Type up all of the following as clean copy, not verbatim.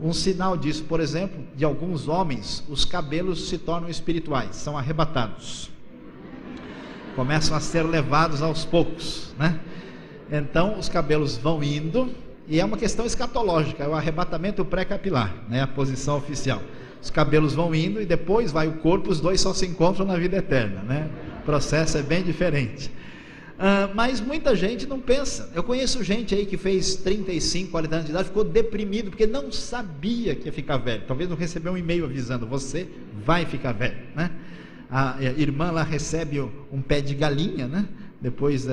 Um sinal disso, por exemplo, de alguns homens, os cabelos se tornam espirituais, são arrebatados, começam a ser levados aos poucos, né? Então os cabelos vão indo, e é uma questão escatológica, é o arrebatamento pré-capilar, né? A posição oficial. Os cabelos vão indo e depois vai o corpo, os dois só se encontram na vida eterna, né? O processo é bem diferente. Mas muita gente não pensa. Eu conheço gente aí que fez 35, 40 anos de idade, ficou deprimido porque não sabia que ia ficar velho. Talvez não recebeu um e-mail avisando: você vai ficar velho, né? A irmã lá recebe um pé de galinha, né? Depois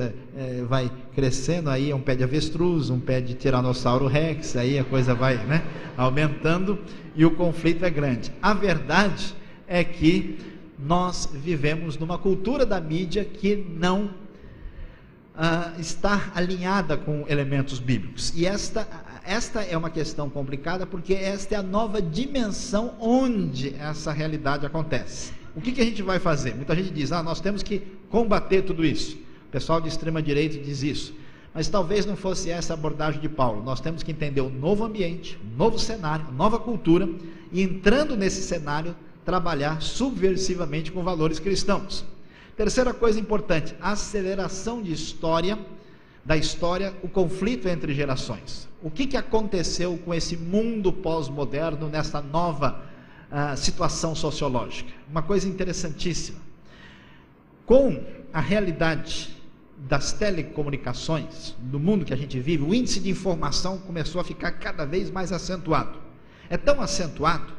vai crescendo, aí é um pé de avestruz, um pé de tiranossauro rex, aí a coisa vai, né, aumentando, e o conflito é grande. A verdade é que nós vivemos numa cultura da mídia que não está alinhada com elementos bíblicos, e esta é uma questão complicada, porque esta é a nova dimensão onde essa realidade acontece. O que a gente vai fazer? Muita gente diz: nós temos que combater tudo isso. O pessoal de extrema direita diz isso, mas talvez não fosse essa a abordagem de Paulo. Nós temos que entender o novo ambiente, o novo cenário, a nova cultura, e entrando nesse cenário, trabalhar subversivamente com valores cristãos. Terceira coisa importante: a aceleração da história, o conflito entre gerações. O que aconteceu com esse mundo pós-moderno nessa nova situação sociológica? Uma coisa interessantíssima: com a realidade das telecomunicações, do mundo que a gente vive, o índice de informação começou a ficar cada vez mais acentuado. É tão acentuado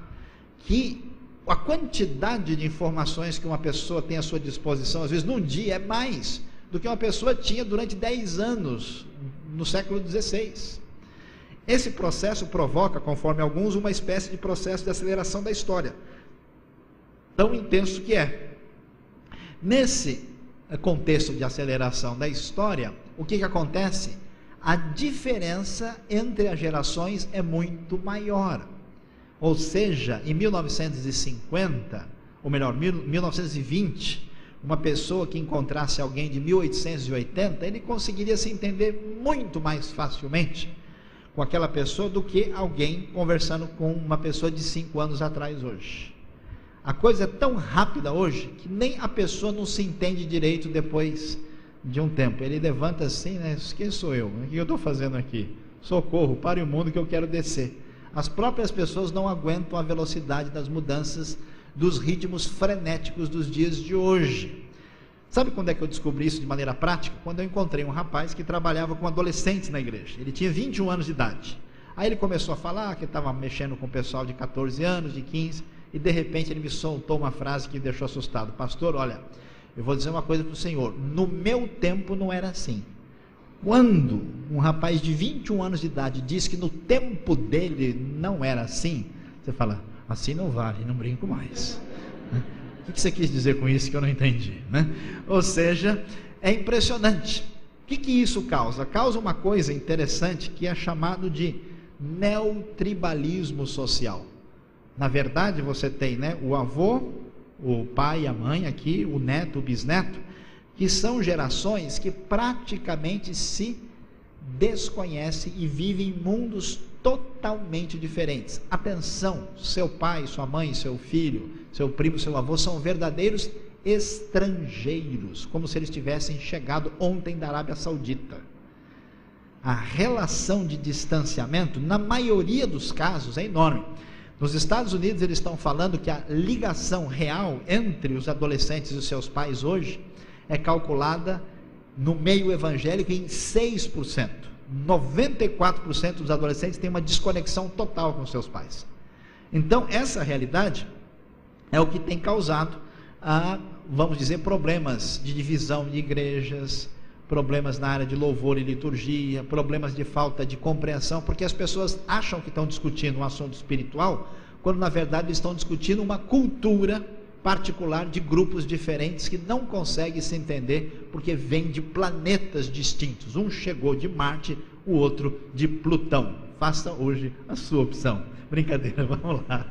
que a quantidade de informações que uma pessoa tem à sua disposição, às vezes num dia, é mais do que uma pessoa tinha durante 10 anos no século XVI. Esse processo provoca, conforme alguns, uma espécie de processo de aceleração da história, tão intenso que é. Nesse contexto de aceleração da história, o que acontece? A diferença entre as gerações é muito maior. Ou seja, em 1950, ou melhor, 1920, uma pessoa que encontrasse alguém de 1880, ele conseguiria se entender muito mais facilmente com aquela pessoa do que alguém conversando com uma pessoa de 5 anos atrás hoje. A coisa é tão rápida hoje que nem a pessoa não se entende direito depois de um tempo. Ele levanta assim, né? Quem sou eu? O que eu estou fazendo aqui? Socorro, pare o mundo que eu quero descer. As próprias pessoas não aguentam a velocidade das mudanças, dos ritmos frenéticos dos dias de hoje. Sabe quando é que eu descobri isso de maneira prática? Quando eu encontrei um rapaz que trabalhava com adolescentes na igreja. Ele tinha 21 anos de idade. Aí ele começou a falar que estava mexendo com o pessoal de 14 anos, de 15, e de repente ele me soltou uma frase que me deixou assustado: pastor, olha, eu vou dizer uma coisa para o senhor, no meu tempo não era assim. Quando um rapaz de 21 anos de idade diz que no tempo dele não era assim, você fala: assim não vale, não brinco mais. O que você quis dizer com isso que eu não entendi, né? Ou seja, é impressionante. O que isso causa? Causa uma coisa interessante que é chamado de neotribalismo social. Na verdade, você tem, né, o avô, o pai, a mãe aqui, o neto, o bisneto, que são gerações que praticamente se desconhecem e vivem em mundos totalmente diferentes. Atenção, seu pai, sua mãe, seu filho, seu primo, seu avô são verdadeiros estrangeiros, como se eles tivessem chegado ontem da Arábia Saudita. A relação de distanciamento, na maioria dos casos, é enorme. Nos Estados Unidos eles estão falando que a ligação real entre os adolescentes e os seus pais hoje é calculada no meio evangélico em 6%. 94% dos adolescentes têm uma desconexão total com seus pais. Então essa realidade é o que tem causado, vamos dizer, problemas de divisão de igrejas, problemas na área de louvor e liturgia, problemas de falta de compreensão, porque as pessoas acham que estão discutindo um assunto espiritual, quando na verdade estão discutindo uma cultura particular de grupos diferentes que não conseguem se entender, porque vêm de planetas distintos. Um chegou de Marte, o outro de Plutão. Faça hoje a sua opção. Brincadeira, vamos lá.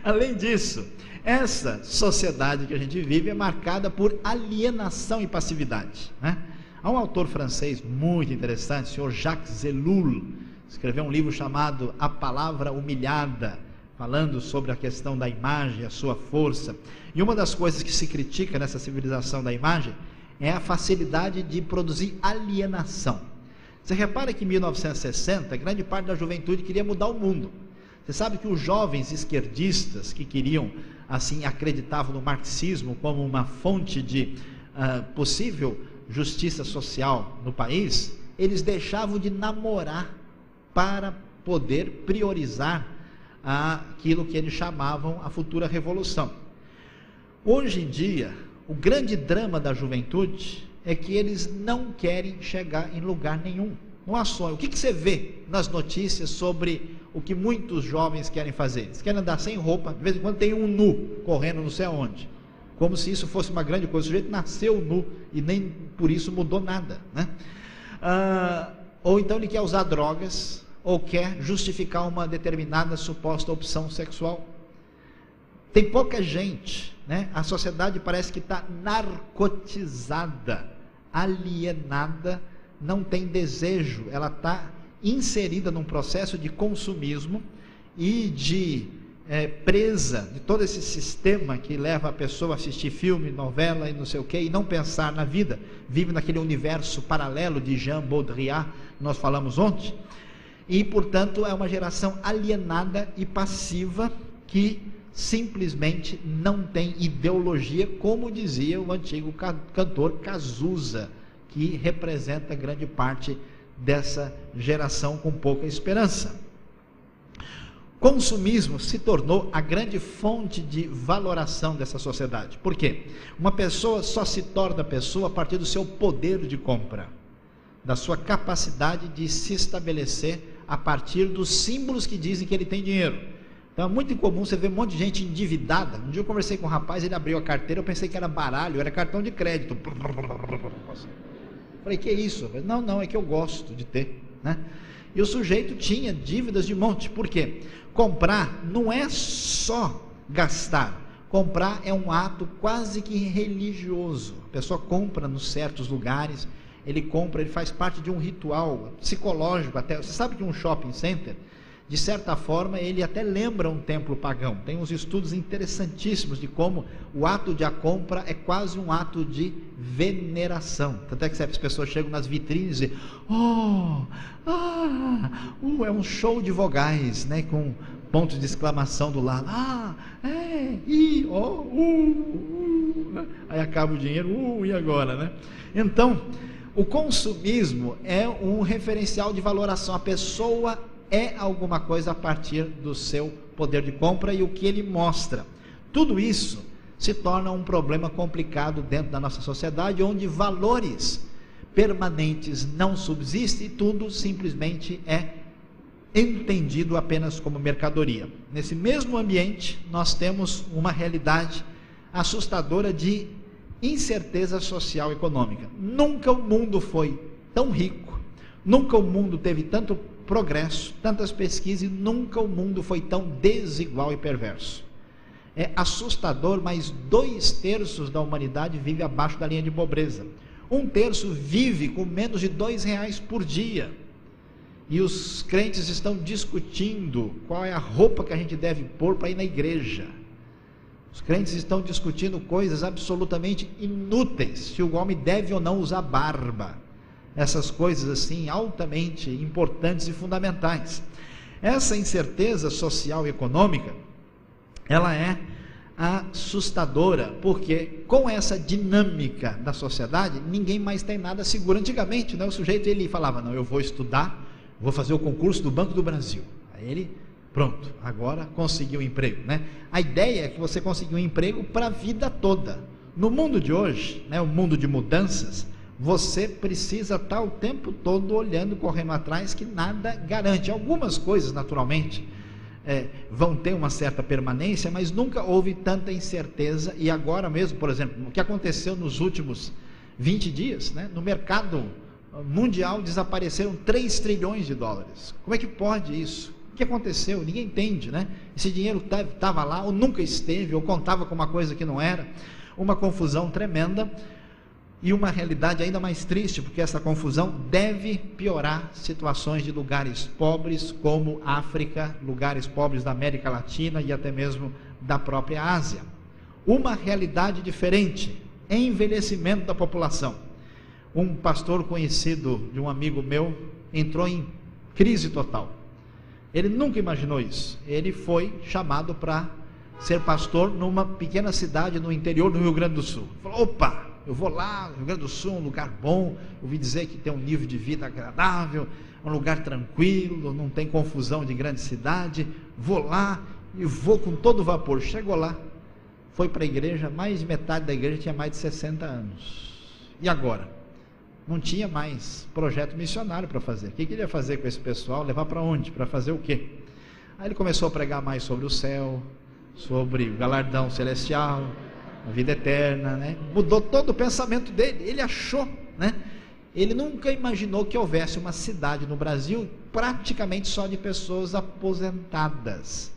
Além disso, essa sociedade que a gente vive é marcada por alienação e passividade, né? Há um autor francês muito interessante, o senhor Jacques Ellul. escreveu um livro chamado A Palavra Humilhada, falando sobre a questão da imagem, a sua força. E uma das coisas que se critica nessa civilização da imagem é a facilidade de produzir alienação. Você repara que em 1960, grande parte da juventude queria mudar o mundo. Você sabe que os jovens esquerdistas que queriam, assim, acreditavam no marxismo como uma fonte de possível justiça social no país, eles deixavam de namorar para poder priorizar aquilo que eles chamavam a futura revolução. Hoje em dia, o grande drama da juventude é que eles não querem chegar em lugar nenhum. Não há sonho. O que você vê nas notícias sobre o que muitos jovens querem fazer? Eles querem andar sem roupa, de vez em quando tem um nu correndo não sei aonde, como se isso fosse uma grande coisa. O sujeito nasceu nu e nem por isso mudou nada, né? Ou então ele quer usar drogas, ou quer justificar uma determinada suposta opção sexual. Tem pouca gente, né? A sociedade parece que está narcotizada, alienada, não tem desejo, ela está inserida num processo de consumismo e de presa de todo esse sistema que leva a pessoa a assistir filme, novela e não sei o que, e não pensar na vida. Vive naquele universo paralelo de Jean Baudrillard, nós falamos ontem, e portanto é uma geração alienada e passiva que simplesmente não tem ideologia, como dizia o antigo cantor Cazuza, que representa grande parte dessa geração com pouca esperança. Consumismo se tornou a grande fonte de valoração dessa sociedade. Por quê? Uma pessoa só se torna pessoa a partir do seu poder de compra, da sua capacidade de se estabelecer a partir dos símbolos que dizem que ele tem dinheiro. Então é muito incomum você ver um monte de gente endividada. Um dia eu conversei com um rapaz, ele abriu a carteira, eu pensei que era baralho, era cartão de crédito. Falei, que é isso? Falei, não, é que eu gosto de ter, né? E o sujeito tinha dívidas de monte. Por quê? Comprar não é só gastar. Comprar é um ato quase que religioso. A pessoa compra nos certos lugares, ele compra, ele faz parte de um ritual psicológico até. Você sabe que um shopping center, de certa forma, ele até lembra um templo pagão. Tem uns estudos interessantíssimos de como o ato de a compra é quase um ato de veneração. Tanto é que as pessoas chegam nas vitrines e é um show de vogais, né, com pontos de exclamação do lado. Aí acaba o dinheiro, e agora, né? Então, o consumismo é um referencial de valoração. A pessoa é alguma coisa a partir do seu poder de compra e o que ele mostra. Tudo isso se torna um problema complicado dentro da nossa sociedade, onde valores permanentes não subsistem e tudo simplesmente é entendido apenas como mercadoria. Nesse mesmo ambiente, nós temos uma realidade assustadora de incerteza social e econômica. Nunca o mundo foi tão rico, nunca o mundo teve tanto progresso, tantas pesquisas, e nunca o mundo foi tão desigual e perverso. É assustador, mas 2/3 da humanidade vive abaixo da linha de pobreza. 1/3 vive com menos de R$2 por dia. E os crentes estão discutindo qual é a roupa que a gente deve pôr para ir na igreja. Os crentes estão discutindo coisas absolutamente inúteis, se o homem deve ou não usar barba. Essas coisas assim altamente importantes e fundamentais. Essa incerteza social e econômica, ela é assustadora, porque com essa dinâmica da sociedade, ninguém mais tem nada seguro. Antigamente, né, o sujeito ele falava, não, eu vou estudar, vou fazer o concurso do Banco do Brasil. Aí ele, pronto, agora conseguiu um emprego, né? A ideia é que você conseguiu um emprego para a vida toda. No mundo de hoje, né, o mundo de mudanças, você precisa estar o tempo todo olhando, correndo atrás, que nada garante. Algumas coisas, naturalmente, vão ter uma certa permanência, mas nunca houve tanta incerteza. E agora mesmo, por exemplo, o que aconteceu nos últimos 20 dias, né? No mercado mundial desapareceram 3 trilhões de dólares. Como é que pode isso? O que aconteceu? Ninguém entende, né? Esse dinheiro estava lá, ou nunca esteve, ou contava com uma coisa que não era. Uma confusão tremenda. E uma realidade ainda mais triste, porque essa confusão deve piorar situações de lugares pobres como África, lugares pobres da América Latina e até mesmo da própria Ásia. Uma realidade diferente, envelhecimento da população. Um pastor conhecido de um amigo meu entrou em crise total. Ele nunca imaginou isso. Ele foi chamado para ser pastor numa pequena cidade no interior do Rio Grande do Sul. Falou: opa, eu vou lá, Rio Grande do Sul, um lugar bom, ouvi dizer que tem um nível de vida agradável, um lugar tranquilo, não tem confusão de grande cidade, vou lá e vou com todo vapor. Chegou lá, foi para a igreja, mais de metade da igreja tinha mais de 60 anos. E agora? Não tinha mais projeto missionário para fazer. O que ele ia fazer com esse pessoal? Levar para onde? Para fazer o quê? Aí ele começou a pregar mais sobre o céu, sobre o galardão celestial, a vida eterna, né? Mudou todo o pensamento dele. Ele achou, né? Ele nunca imaginou que houvesse uma cidade no Brasil praticamente só de pessoas aposentadas.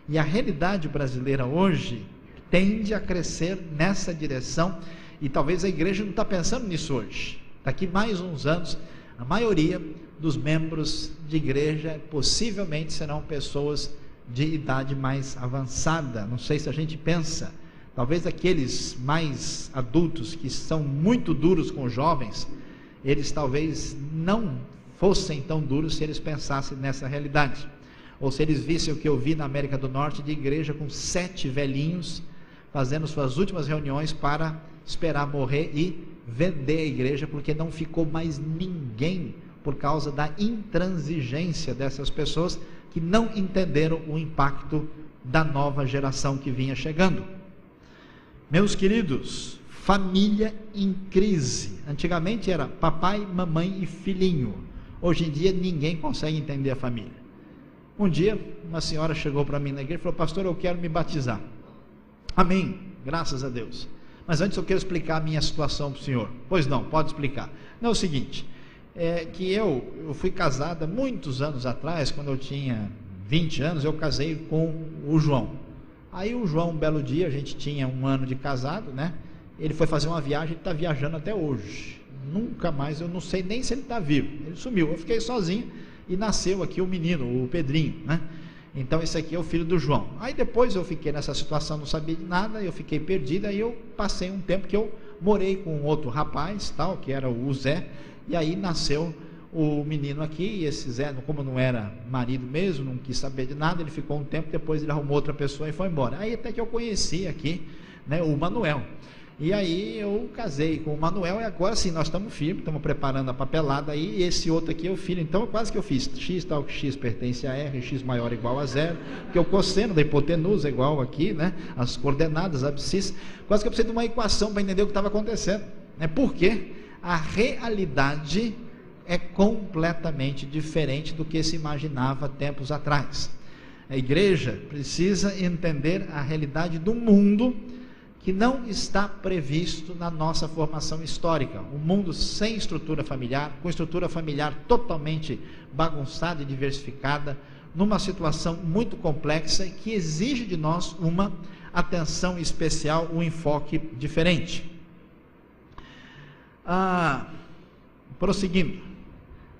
E a realidade brasileira hoje tende a crescer nessa direção, e talvez a igreja não está pensando nisso hoje. Daqui mais uns anos, a maioria dos membros de igreja possivelmente serão pessoas de idade mais avançada. Não sei se a gente pensa, talvez aqueles mais adultos que são muito duros com os jovens, eles talvez não fossem tão duros se eles pensassem nessa realidade, ou se eles vissem o que eu vi na América do Norte, de igreja com 7 velhinhos fazendo suas últimas reuniões para esperar morrer e vender a igreja, porque não ficou mais ninguém, por causa da intransigência dessas pessoas que não entenderam o impacto da nova geração que vinha chegando. Meus queridos, família em crise. Antigamente era papai, mamãe e filhinho. Hoje em dia ninguém consegue entender a família. Um dia uma senhora chegou para mim na igreja e falou: pastor, eu quero me batizar. Amém, graças a Deus. Mas antes eu quero explicar a minha situação para o senhor. Pois não, pode explicar. Não, é o seguinte, que eu fui casada muitos anos atrás, quando eu tinha 20 anos, eu casei com o João. Aí o João, um belo dia, a gente tinha 1 ano de casado, né? Ele foi fazer uma viagem, ele está viajando até hoje. Nunca mais, eu não sei nem se ele está vivo. Ele sumiu, eu fiquei sozinho e nasceu aqui o menino, o Pedrinho, né? Então esse aqui é o filho do João. Aí depois eu fiquei nessa situação, não sabia de nada, eu fiquei perdido, aí eu passei um tempo que eu morei com outro rapaz, tal, que era o Zé, e aí nasceu o menino aqui, e esse Zé, como não era marido mesmo, não quis saber de nada, ele ficou um tempo, depois ele arrumou outra pessoa e foi embora. Aí até que eu conheci aqui, né, o Manuel. E aí eu casei com o Manuel, e agora sim, nós estamos firmes, estamos preparando a papelada aí, e esse outro aqui é o filho. Então quase que eu fiz x tal que x pertence a r, x maior ou igual a 0, porque o cosseno da hipotenusa é igual aqui, né, as coordenadas, a abscissa. Quase que eu precisei de uma equação para entender o que estava acontecendo, né? Porque a realidade é completamente diferente do que se imaginava tempos atrás. A igreja precisa entender a realidade do mundo, que não está previsto na nossa formação histórica. Um mundo sem estrutura familiar, com estrutura familiar totalmente bagunçada e diversificada, numa situação muito complexa que exige de nós uma atenção especial, um enfoque diferente. Prosseguindo,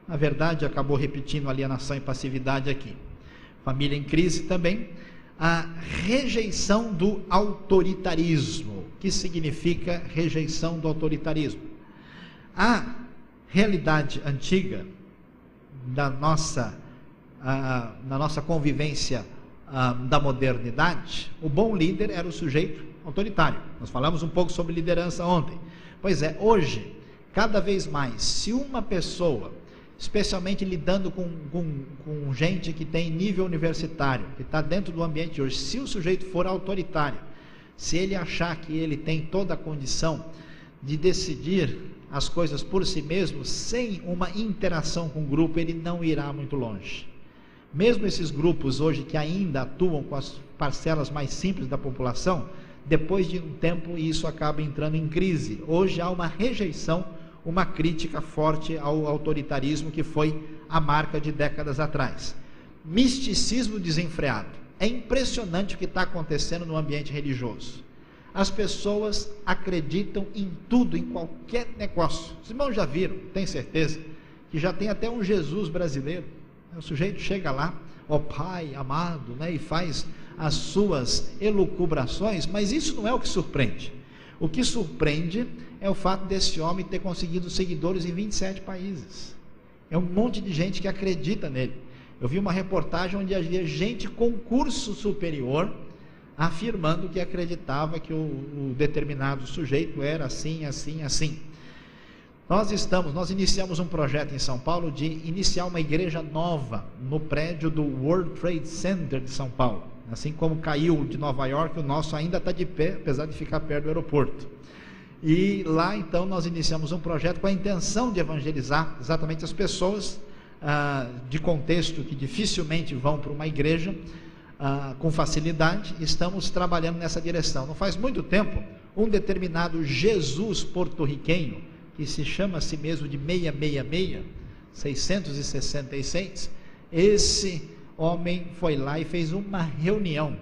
na verdade acabou repetindo alienação e passividade aqui. Família em crise também. A rejeição do autoritarismo. O que significa rejeição do autoritarismo? A realidade antiga da nossa convivência da modernidade, o bom líder era o sujeito autoritário. Nós falamos um pouco sobre liderança ontem. Pois é, hoje, cada vez mais, se uma pessoa, especialmente lidando com gente que tem nível universitário, que está dentro do ambiente de hoje, se o sujeito for autoritário, se ele achar que ele tem toda a condição de decidir as coisas por si mesmo, sem uma interação com o grupo, ele não irá muito longe. Mesmo esses grupos hoje que ainda atuam com as parcelas mais simples da população, depois de um tempo isso acaba entrando em crise. Hoje há uma rejeição, uma crítica forte ao autoritarismo, que foi a marca de décadas atrás. Misticismo desenfreado. É impressionante o que está acontecendo no ambiente religioso. As pessoas acreditam em tudo, em qualquer negócio. Os irmãos já viram, tem certeza, que já tem até um Jesus brasileiro. O sujeito chega lá, ó Pai amado, né, e faz as suas elucubrações, mas isso não é o que surpreende. O que surpreende é o fato desse homem ter conseguido seguidores em 27 países. É um monte de gente que acredita nele. Eu vi uma reportagem onde havia gente com curso superior afirmando que acreditava que o determinado sujeito era assim, assim, assim. Nós iniciamos um projeto em São Paulo de iniciar uma igreja nova no prédio do World Trade Center de São Paulo. Assim como caiu de Nova York, o nosso ainda está de pé, apesar de ficar perto do aeroporto. E lá então nós iniciamos um projeto com a intenção de evangelizar exatamente as pessoas de contexto que dificilmente vão para uma igreja com facilidade. Estamos trabalhando nessa direção. Não faz muito tempo, um determinado Jesus porto-riquenho, que se chama a si mesmo de 666, esse homem foi lá e fez uma reunião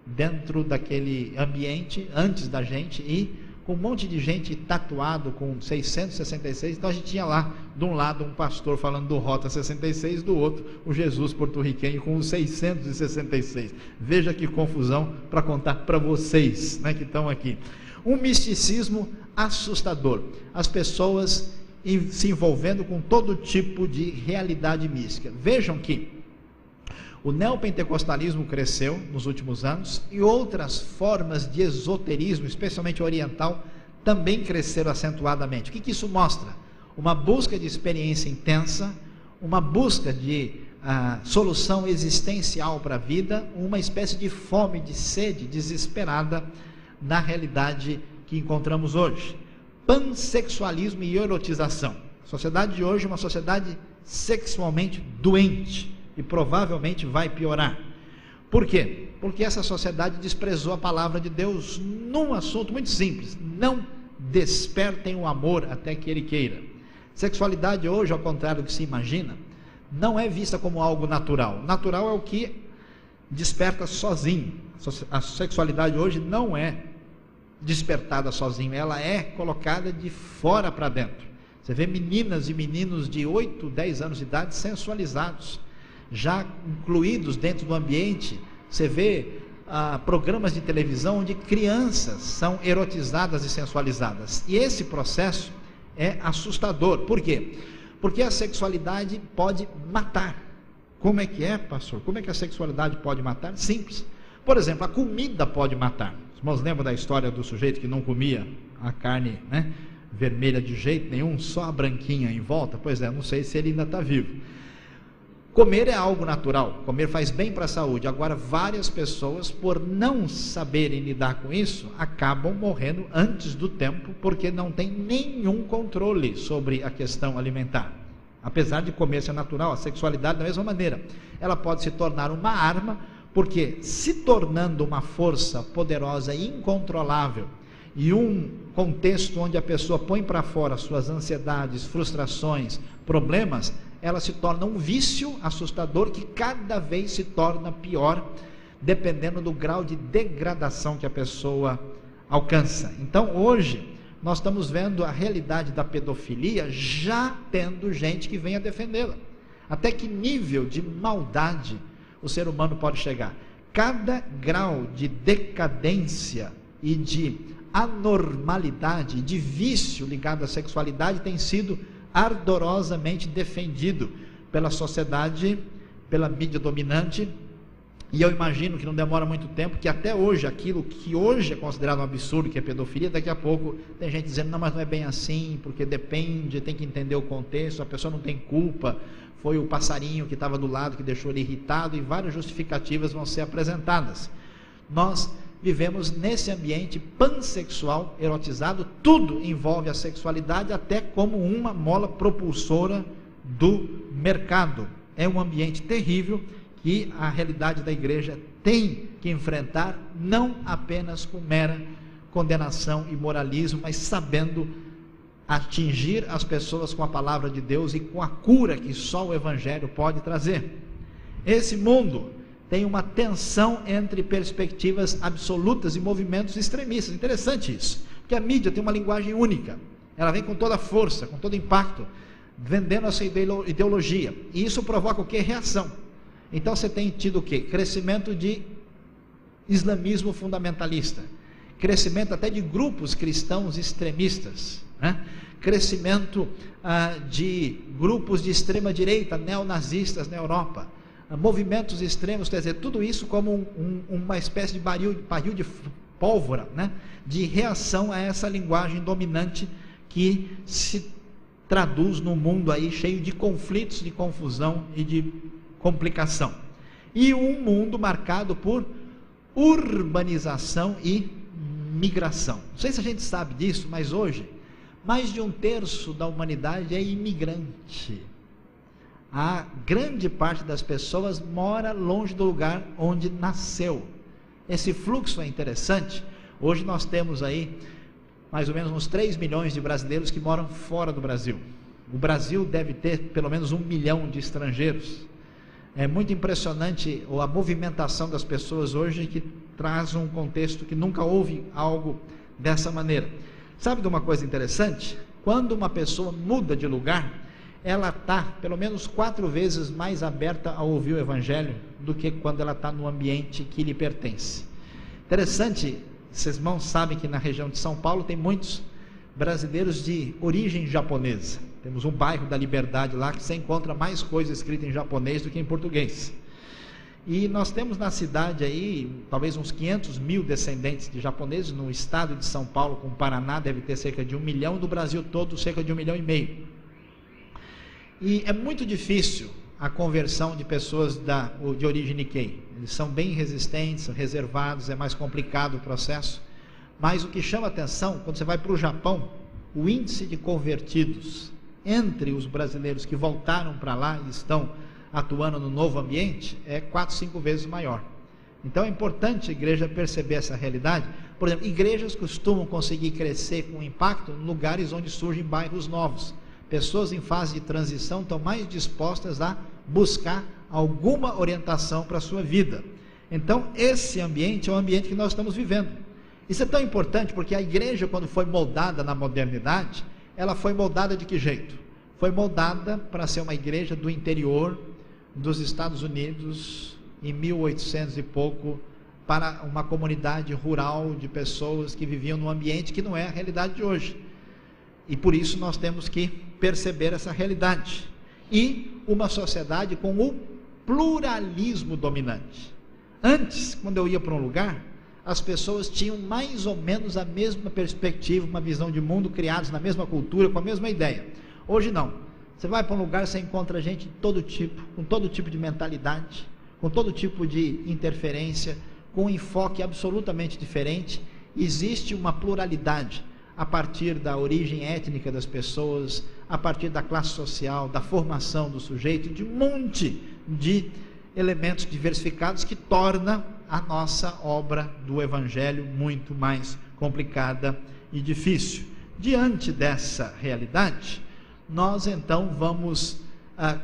dentro daquele ambiente, antes da gente, e com um monte de gente tatuado com 666, então a gente tinha lá, de um lado um pastor falando do Rota 66, do outro o Jesus porto-riquenho com os 666, veja que confusão para contar para vocês, né, que estão aqui. Um misticismo assustador, as pessoas se envolvendo com todo tipo de realidade mística. Vejam que o neopentecostalismo cresceu nos últimos anos e outras formas de esoterismo, especialmente oriental, também cresceram acentuadamente. O que isso mostra? Uma busca de experiência intensa, uma busca de solução existencial para a vida, uma espécie de fome, de sede desesperada na realidade que encontramos hoje. Pansexualismo e erotização. A sociedade de hoje é uma sociedade sexualmente doente e provavelmente vai piorar. Por quê? Porque essa sociedade desprezou a palavra de Deus num assunto muito simples: não despertem o amor até que ele queira. Sexualidade hoje, ao contrário do que se imagina, não é vista como algo natural. Natural é o que desperta sozinho. A sexualidade hoje não é despertada sozinho, ela é colocada de fora para dentro. Você vê meninas e meninos de 8, 10 anos de idade sensualizados, já incluídos dentro do ambiente. Você vê programas de televisão onde crianças são erotizadas e sensualizadas, e esse processo é assustador. Por quê? Porque a sexualidade pode matar. Como é que é, pastor? Como é que a sexualidade pode matar? Simples. Por exemplo, a comida pode matar. Os irmãos lembram da história do sujeito que não comia a carne, né, vermelha de jeito nenhum, só a branquinha em volta? Pois é, não sei se ele ainda está vivo. Comer é algo natural, comer faz bem para a saúde. Agora, várias pessoas, por não saberem lidar com isso, acabam morrendo antes do tempo, porque não tem nenhum controle sobre a questão alimentar. Apesar de comer ser natural, a sexualidade da mesma maneira, ela pode se tornar uma arma, porque se tornando uma força poderosa e incontrolável, e um contexto onde a pessoa põe para fora suas ansiedades, frustrações, problemas, ela se torna um vício assustador que cada vez se torna pior, dependendo do grau de degradação que a pessoa alcança. Então, hoje, nós estamos vendo a realidade da pedofilia já tendo gente que venha defendê-la. Até que nível de maldade o ser humano pode chegar? Cada grau de decadência e de anormalidade, de vício ligado à sexualidade tem sido ardorosamente defendido pela sociedade, pela mídia dominante, e eu imagino que não demora muito tempo, que até hoje, aquilo que hoje é considerado um absurdo, que é pedofilia, daqui a pouco tem gente dizendo, não, mas não é bem assim, porque depende, tem que entender o contexto, a pessoa não tem culpa, foi o passarinho que estava do lado que deixou ele irritado, e várias justificativas vão ser apresentadas. Nós vivemos nesse ambiente pansexual, erotizado, tudo envolve a sexualidade, até como uma mola propulsora do mercado. É um ambiente terrível que a realidade da igreja tem que enfrentar, não apenas com mera condenação e moralismo, mas sabendo atingir as pessoas com a palavra de Deus e com a cura que só o Evangelho pode trazer. Esse mundo tem uma tensão entre perspectivas absolutas e movimentos extremistas. Interessante isso, porque a mídia tem uma linguagem única, ela vem com toda a força, com todo impacto, vendendo essa ideologia, e isso provoca o quê? Reação. Então você tem tido o quê? Crescimento de islamismo fundamentalista, crescimento até de grupos cristãos extremistas, né? Crescimento de grupos de extrema direita, neonazistas na Europa, movimentos extremos, quer dizer, tudo isso como uma espécie de barril de pólvora, né? De reação a essa linguagem dominante que se traduz num mundo aí cheio de conflitos, de confusão e de complicação. E um mundo marcado por urbanização e migração. Não sei se a gente sabe disso, mas hoje mais de 1/3 da humanidade é imigrante. A grande parte das pessoas mora longe do lugar onde nasceu. Esse fluxo é interessante. Hoje nós temos aí mais ou menos uns 3 milhões de brasileiros que moram fora do Brasil. O Brasil deve ter pelo menos 1 milhão de estrangeiros. É muito impressionante a movimentação das pessoas hoje, que traz um contexto que nunca houve algo dessa maneira. Sabe de uma coisa interessante? Quando uma pessoa muda de lugar, ela está pelo menos 4 vezes mais aberta a ouvir o Evangelho do que quando ela está no ambiente que lhe pertence. Interessante, vocês irmãos sabem que na região de São Paulo tem muitos brasileiros de origem japonesa. Temos um bairro da Liberdade lá que você encontra mais coisa escrita em japonês do que em português. E nós temos na cidade aí, talvez uns 500 mil descendentes de japoneses. No estado de São Paulo, com o Paraná, deve ter cerca de 1 milhão, no Brasil todo cerca de 1,5 milhão. E é muito difícil a conversão de pessoas de origem Nikkei. Eles são bem resistentes, reservados, é mais complicado o processo. Mas o que chama atenção, quando você vai para o Japão, o índice de convertidos entre os brasileiros que voltaram para lá e estão atuando no novo ambiente é 4, 5 vezes maior. Então é importante a igreja perceber essa realidade. Por exemplo, igrejas costumam conseguir crescer com impacto em lugares onde surgem bairros novos. Pessoas em fase de transição estão mais dispostas a buscar alguma orientação para a sua vida. Então esse ambiente é o ambiente que nós estamos vivendo. Isso é tão importante porque a igreja, quando foi moldada na modernidade, ela foi moldada de que jeito? Foi moldada para ser uma igreja do interior dos Estados Unidos, em 1800 e pouco, para uma comunidade rural de pessoas que viviam num ambiente que não é a realidade de hoje. E por isso nós temos que perceber essa realidade. E uma sociedade com o pluralismo dominante. Antes, quando eu ia para um lugar, as pessoas tinham mais ou menos a mesma perspectiva, uma visão de mundo, criados na mesma cultura, com a mesma ideia. Hoje não. Você vai para um lugar, você encontra gente de todo tipo, com todo tipo de mentalidade, com todo tipo de interferência, com um enfoque absolutamente diferente. Existe uma pluralidade a partir da origem étnica das pessoas, a partir da classe social, da formação do sujeito, de um monte de elementos diversificados que torna a nossa obra do Evangelho muito mais complicada e difícil. Diante dessa realidade, nós então vamos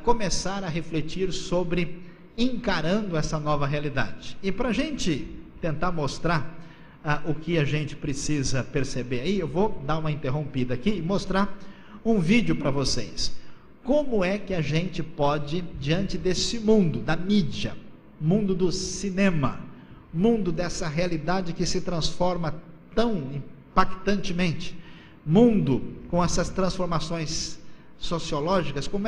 começar a refletir sobre encarando essa nova realidade. E para a gente tentar mostrar o que a gente precisa perceber aí, eu vou dar uma interrompida aqui e mostrar um vídeo para vocês. Como é que a gente pode, diante desse mundo da mídia, mundo do cinema, mundo dessa realidade que se transforma tão impactantemente, mundo com essas transformações sociológicas, como é